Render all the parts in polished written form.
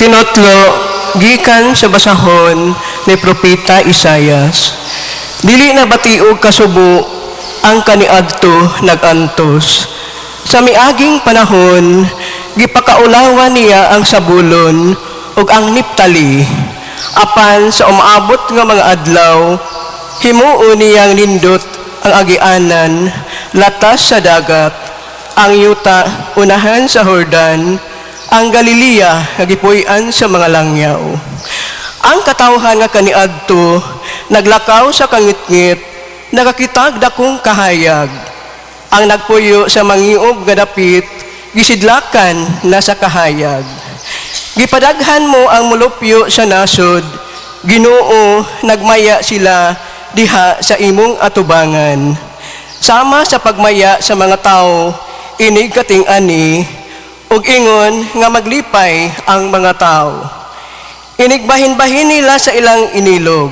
Kinotlo, gikan sa basahon ni Propeta Isayas. Dili na batiog kasubo ang kaniadto nagantos. Sa miaging panahon, gipakaulawan niya ang Sabulon ug ang Niptali. Apan sa umaabot nga mga adlaw, himuon niyang nindot ang agianan, latas sa dagat, ang yuta unahan sa Jordan, ang Galilea nagipuy-an sa mga langyaw. Ang katawhan nga kaniadto naglakaw sa kangitngit, nakakitag dakong kahayag. Ang nagpuyo sa mangiog nga dapit, gisidlakan na sa kahayag. Gipadaghan mo ang mulupyo sa nasod, Ginoo, nagmaya sila diha sa imong atubangan. Sama sa pagmaya sa mga tao, inig kating-ani, ug ingon nga maglipay ang mga tao. Inigbahin-bahin nila sa ilang inilog.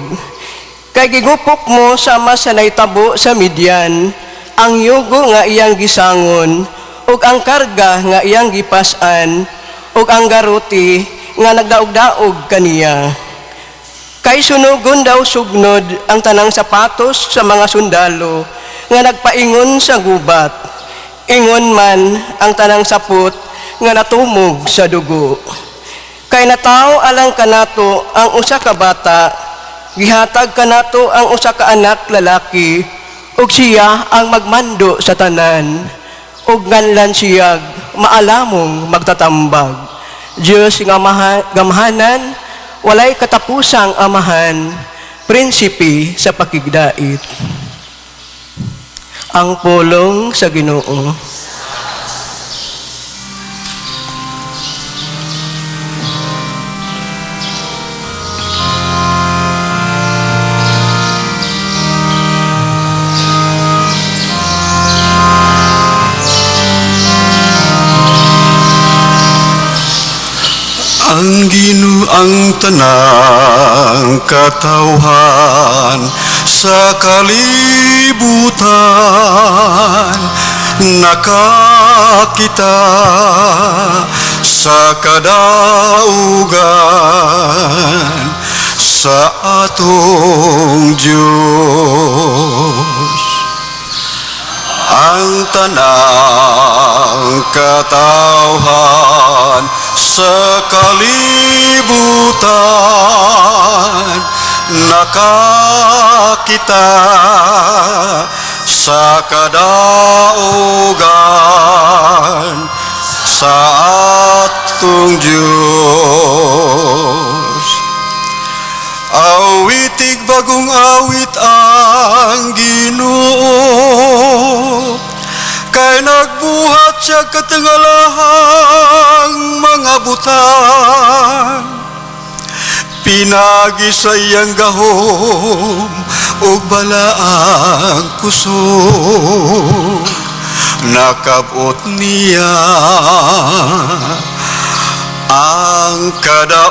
Kay gigupok mo sama sa naitabo sa Midian, ang yugo nga iyang gisangon, ug ang karga nga iyang gipasan, ug ang garuti nga nagdaog-daog kaniya. Kay sunugon daw sugnod ang tanang sapatos sa mga sundalo nga nagpaingon sa gubat. Ingon man ang tanang sapot nga natumog sa dugo. Kay nataw alang kanato ang usa ka bata, gihatag kanato ang usa ka anak lalaki, ug siya ang magmando sa tanan, ug nganlan siyag maalamong magtatambag. Diyos nga gamahanan, walay katapusang amahan, prinsipe sa pakigdait. Ang pulong sa Ginoo. Ang Ginoong tanang katawhan sa kalibutan, nakakita sa kadaugan sa atong Diyos. Ang tanang katawhan sa kalibutan, nakakita sa kadaugan sa atong Diyos. Awitig bagong awit ang Ginoo, kay nagbuhat siya katingalahang mga butang. Pinagi sa iyang gahom ug balaang kusog, nakabot niya ang kadaugan.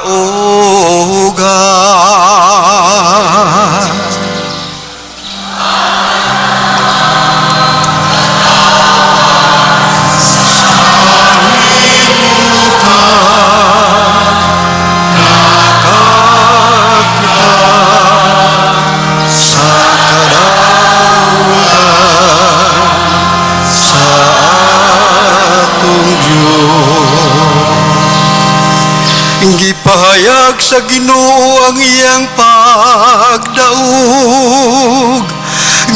Gipahayag sa Ginoo ang iyang pagdaog,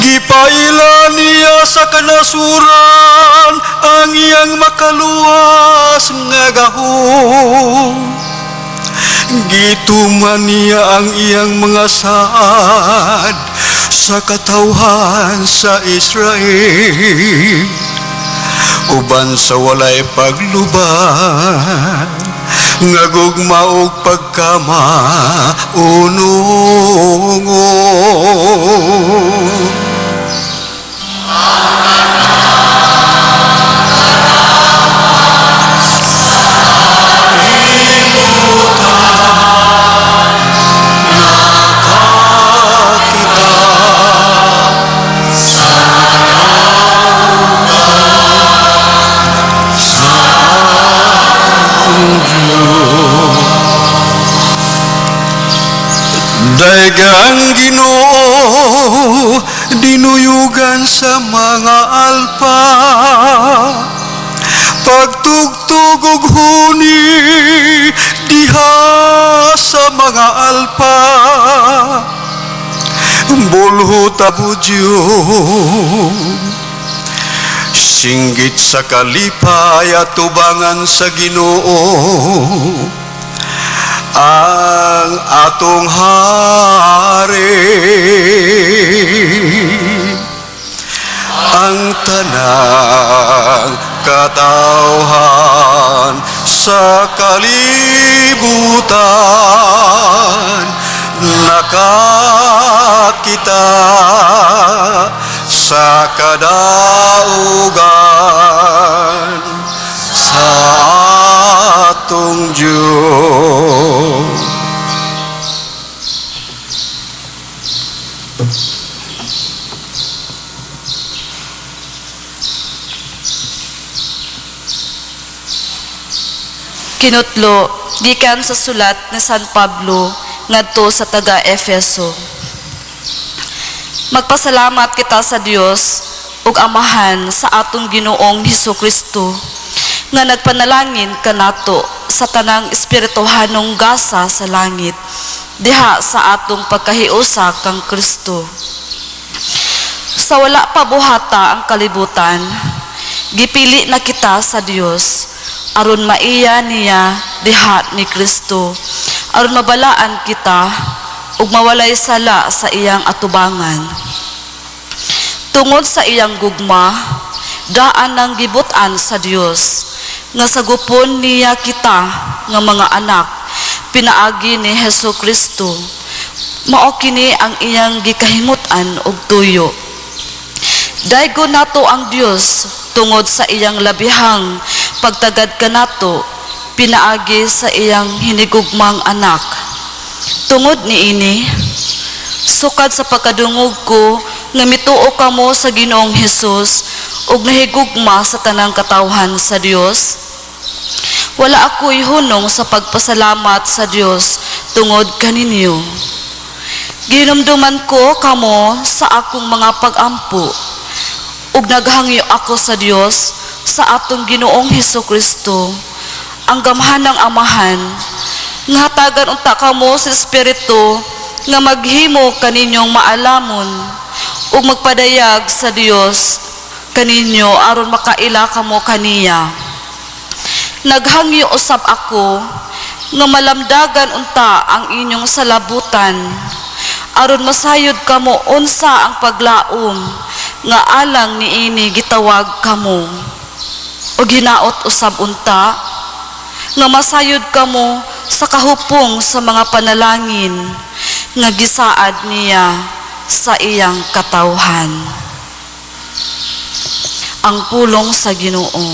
gipaila niya sa kanasuran ang iyang makaluwas nga gahom. Gituman niya ang iyang mga saad sa katawhan sa Israel, uban sa walay pagluban, nga gugma og pagkamaunungon. Daigang Ginoo dinuyugan sa mga alpa, pagtugtog og huni diha sa mga alpa, bulho tabudyo singgit sa kalipay at tubangan sa Ginoo ang atong hari. Ang tanang katawhan sa kalibutan nakakita sa kadaugan sa atong Diyos. Kinutlo, gikan sa sulat ni San Pablo ngadto sa taga Efeso. Magpasalamat kita sa Dios ug Amahan sa atong Ginoong Hesukristo nga nagpanalangin kanato sa tanang espirituhanong gasa sa langit diha sa atong pagkahiusa kang Kristo. Sa wala pa buhata ang kalibutan, gipili na kita sa Dios aron maiya niya diha ni Kristo, aron mabalaan kita ug mawalay sala sa iyang atubangan. Tungod sa iyang gugma, daan ng gibutan sa Dios nga sagupon niya kita nga mga anak pinaagi ni Hesukristo. Mao kini ang iyang gikahimutan og tuyo. Daygo nato ang Dios tungod sa iyang labihang pagtagad kanato pinaagi sa iyang hinigugmang anak. Tungod niini, sukad sa pagkadungog ko nga mituo kamo sa Ginoong Hesus ug nahigugma sa tanang katawhan sa Dios, wala ako'y hunong sa pagpasalamat sa Dios tungod kaninyo. Ginumduman ko kamo sa akong mga pag-ampo ug naghangyo ako sa Dios sa atong Ginoong Hesukristo, ang gamhanang Amahan, nga hatagan unta kamo sa Espiritu nga maghimo kaninyong maalamon ug magpadayag sa Dios kaninyo aron makaila kamo kaniya. Naghangyo usab ako nga malamdagan unta ang inyong salabutan aron masayod kamo unsa ang paglaom nga alang niini gitawag kamo. O ginaot usab unta nga masayod kamo sa kahupong sa mga panalangin nga gisaad niya sa iyang katawhan. Ang pulong sa Ginoo.